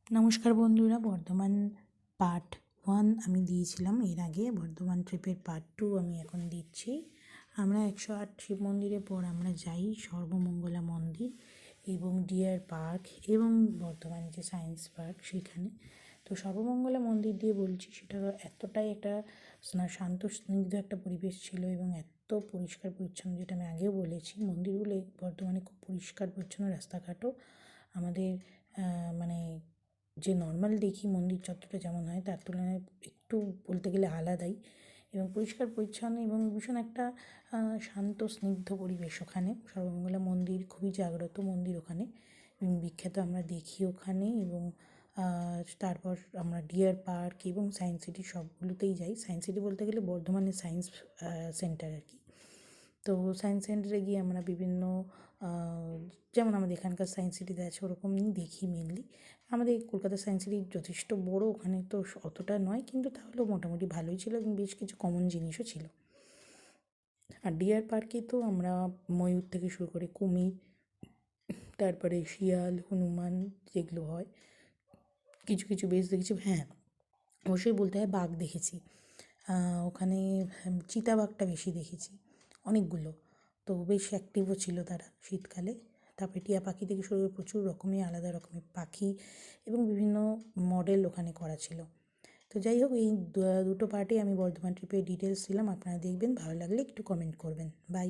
নমস্কার বন্ধুরা, বর্ধমান পার্ট 1 আমি দিয়েছিলাম এর আগে। বর্ধমান ট্রিপের পার্ট 2 আমি এখন দিচ্ছি। আমরা 108 শিব মন্দিরের পর আমরা যাই সর্বমঙ্গলা মন্দির এবং ডিয়ার পার্ক এবং বর্ধমান যে সায়েন্স পার্ক সেখানে। তো সর্বমঙ্গলা মন্দির দিয়ে বলছি, সেটা এতটাই একটা শান্ত স্নিগ্ধ একটা পরিবেশ ছিল এবং এত পরিষ্কার পরিচ্ছন্ন, যেটা আমি আগেও বলেছি। মন্দিরগুলো বর্ধমানে খুব পরিষ্কার পরিচ্ছন্ন, রাস্তাঘাটও আমাদের মানে যে নর্মাল দেখি মন্দির চত্বরটা যেমন হয় তার তুলনায় একটু বলতে গেলে আলাদাই, এবং পরিষ্কার পরিচ্ছন্ন এবং ভীষণ একটা শান্ত স্নিগ্ধ পরিবেশ ওখানে। সর্বমঙ্গলা মন্দির খুবই জাগ্রত মন্দির ওখানে এবং বিখ্যাত, আমরা দেখি ওখানে। এবং তারপর আমরা ডিয়ার পার্ক এবং সায়েন্স সিটি সবগুলোতেই যাই। সায়েন্স সিটি বলতে গেলে বর্ধমানের সায়েন্স সেন্টার আর কি। তো সায়েন্স সেন্টারে গিয়ে আমরা বিভিন্ন যেমন আমাদের এখানকার সায়েন্স সিটিতে আছে ওরকমই দেখি মেনলি। আমাদের কলকাতার সায়েন্স সিটি যথেষ্ট বড়, ওখানে তো অতটা নয়, কিন্তু তাহলেও মোটামুটি ভালোই ছিল এবং বেশ কিছু কমন জিনিসও ছিল। আর ডিয়ার পার্কে তো আমরা ময়ূর থেকে শুরু করে কুমির, তারপরে শিয়াল, হনুমান, যেগুলো হয় কিছু কিছু বেশ দেখেছি। হ্যাঁ, অবশ্যই বলতে হয় বাঘ দেখেছি ওখানে। চিতাবাঘটা বেশি দেখেছি, অনেকগুলো। তো বেশ অ্যাক্টিভও ছিল তারা শীতকালে। তারপরে টিয়া পাখি থেকে শুরু করে প্রচুর রকমের আলাদা রকমের পাখি এবং বিভিন্ন মডেল ওখানে করা ছিল। তো যাই হোক, এই দুটো পার্টে আমি বর্ধমান ট্রিপের ডিটেলস দিলাম। আপনারা দেখবেন, ভালো লাগলে একটু কমেন্ট করবেন। বাই।